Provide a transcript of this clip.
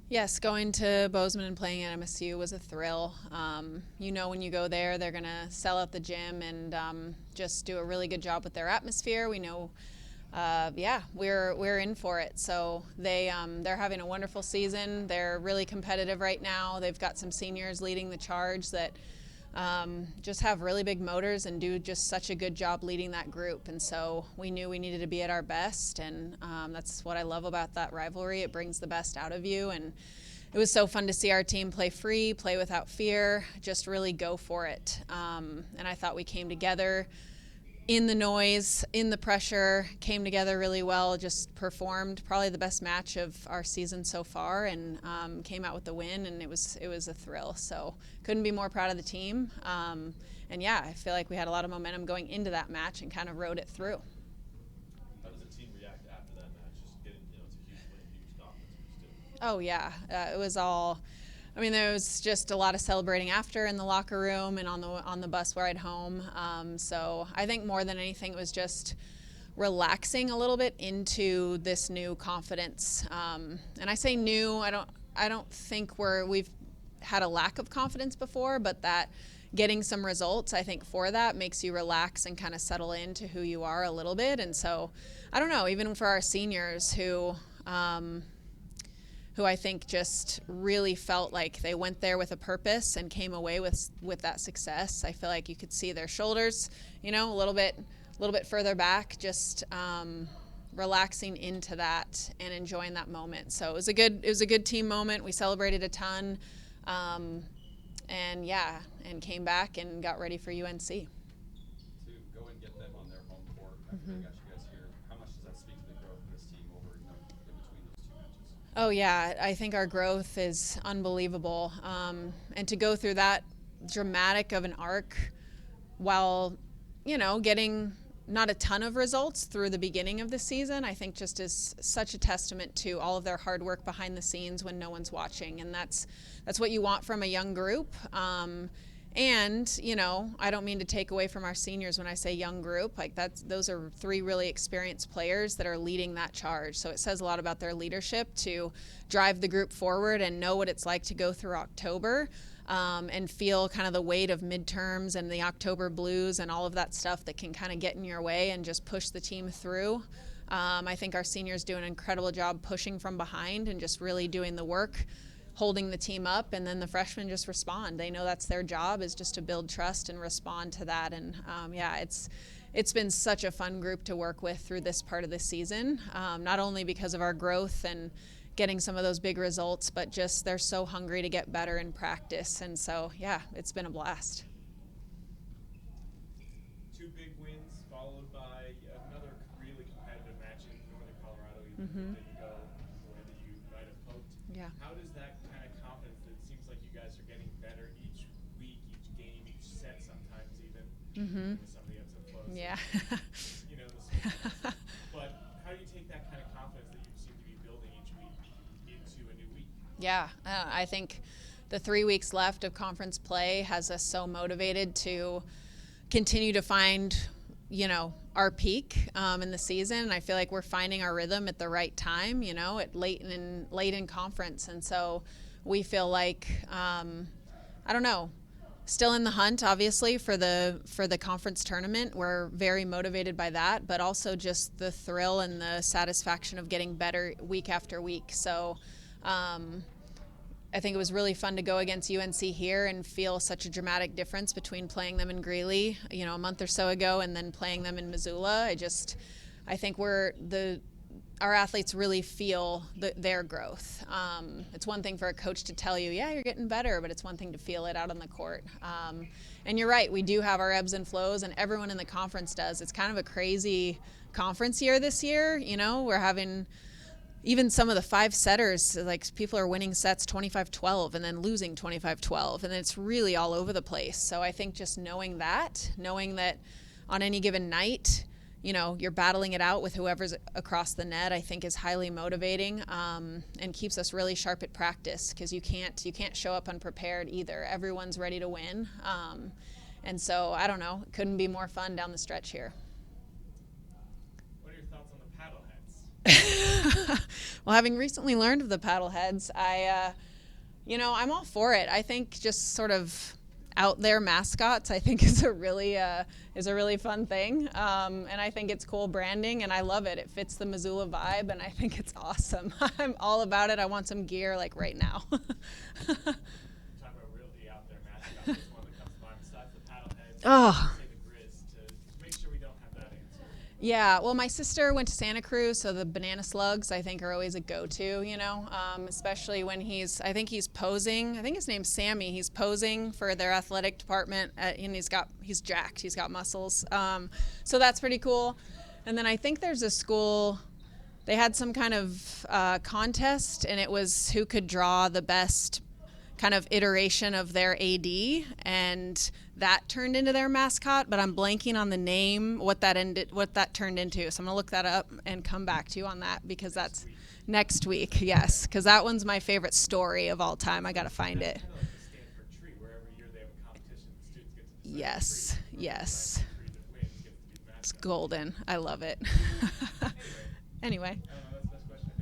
Yes, going to Bozeman and playing at MSU was a thrill. When you go there, they're going to sell out the gym and just do a really good job with their atmosphere. We know, we're in for it. So they're having a wonderful season. They're really competitive right now. They've got some seniors leading the charge that just have really big motors and do just such a good job leading that group. And so we knew we needed to be at our best, and that's what I love about that rivalry. It brings the best out of you, and it was so fun to see our team play free, play without fear, just really go for it. And I thought we came together in the noise, in the pressure, came together really well, just performed probably the best match of our season so far, and came out with the win, and it was a thrill. So couldn't be more proud of the team. And yeah, I feel like we had a lot of momentum going into that match and kind of rode it through. How does the team react after that match? Just getting, it's a huge win, huge confidence boost. Oh yeah, it was all. I mean, there was just a lot of celebrating after in the locker room and on the bus ride home. So I think more than anything, it was just relaxing a little bit into this new confidence. And I say new. I don't think we've had a lack of confidence before, but that getting some results, I think for that makes you relax and kind of settle into who you are a little bit. And so I don't know, even for our seniors who I think just really felt like they went there with a purpose and came away with that success. I feel like you could see their shoulders, a little bit further back, just relaxing into that and enjoying that moment. So it was a good team moment. We celebrated a ton, and came back and got ready for UNC. To go and get them on their home court after they got you guys here, how much does that speak to the growth of this team over, in between those two matches? Oh yeah, I think our growth is unbelievable, and to go through that dramatic of an arc while, getting not a ton of results through the beginning of the season, I think just is such a testament to all of their hard work behind the scenes when no one's watching, and that's what you want from a young group. And I don't mean to take away from our seniors when I say young group. Like those are three really experienced players that are leading that charge. So it says a lot about their leadership to drive the group forward and know what it's like to go through October, and feel kind of the weight of midterms and the October blues and all of that stuff that can kind of get in your way and just push the team through. I think our seniors do an incredible job pushing from behind and just really doing the work, holding the team up, and then the freshmen just respond. They know that's their job, is just to build trust and respond to that. And it's been such a fun group to work with through this part of the season, not only because of our growth and getting some of those big results, but just they're so hungry to get better in practice. And so, yeah, it's been a blast. Two big wins followed by another really competitive match in Northern Colorado. You didn't go the way that you might have hoped. Yeah. How does that kind of confidence, it seems like you guys are getting better each week, each game, each set sometimes even, with some of the ebbs and flows. Yeah. But how do you take that kind of confidence that you seem to be building each week into a new week? Yeah, I think the 3 weeks left of conference play has us so motivated to continue to find, our peak in the season. I feel like we're finding our rhythm at the right time, at late in conference, and so we feel like still in the hunt, obviously, for the conference tournament. We're very motivated by that, but also just the thrill and the satisfaction of getting better week after week. So I think it was really fun to go against UNC here and feel such a dramatic difference between playing them in Greeley, a month or so ago, and then playing them in Missoula. I think our athletes really feel their growth. It's one thing for a coach to tell you, yeah, you're getting better, but it's one thing to feel it out on the court. And you're right, we do have our ebbs and flows, and everyone in the conference does. It's kind of a crazy conference year this year. We're having even some of the five setters, like people are winning sets 25-12 and then losing 25-12, and it's really all over the place. So I think just knowing that on any given night, you're battling it out with whoever's across the net, I think is highly motivating, and keeps us really sharp at practice, because you can't show up unprepared either. Everyone's ready to win. And so, I don't know, it couldn't be more fun down the stretch here. What are your thoughts on the paddle heads? Well, having recently learned of the paddleheads, I'm all for it. I think just sort of out there mascots, I think is a really fun thing, and I think it's cool branding, and I love it. It fits the Missoula vibe, and I think it's awesome. I'm all about it. I want some gear like right now. Talk about really out there mascots. There's one that comes to mind besides the paddleheads. Oh. Say the Griz to make sure we don't have that answer. Yeah, well, my sister went to Santa Cruz, so the banana slugs I think are always a go-to, especially when I think he's posing. I think his name's Sammy. He's posing for their athletic department, and he's jacked. He's got muscles, so that's pretty cool. And then I think there's a school. They had some kind of contest, and it was who could draw the best kind of iteration of their AD, and that turned into their mascot, but I'm blanking on the name, what that turned into. So I'm gonna look that up and come back to you on that, because that's next week. Yes, because that one's my favorite story of all time. I gotta find it. Kind of like the Stanford tree, where every year they have a competition, the students get to decide Yes, the tree. yes. The tree that wins gets to be the It's mascot. golden. I love it. Anyway. I don't know